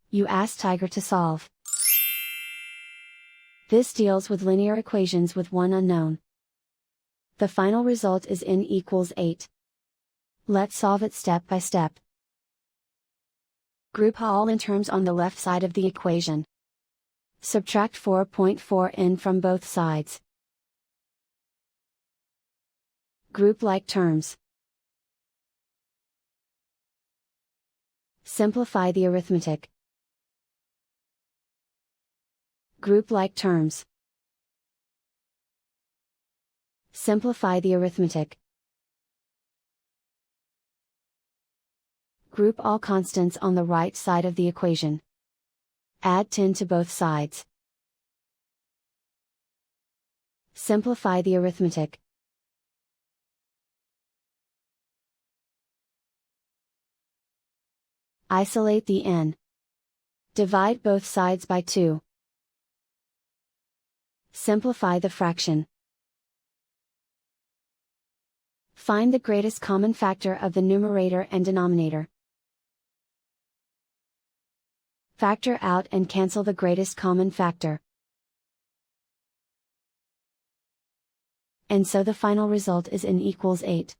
You ask Tiger to solve. This deals with linear equations with one unknown. The final result is n equals 8. Let's solve it step by step. Group all n terms on the left side of the equation. Subtract 4.4n from both sides. Group like terms. Simplify the arithmetic. Group like terms. Simplify the arithmetic. Group all constants on the right side of the equation. Add 10 to both sides. Simplify the arithmetic. Isolate the n. Divide both sides by 2. Simplify the fraction. Find the greatest common factor of the numerator and denominator. Factor out and cancel the greatest common factor. And so the final result is n equals 8.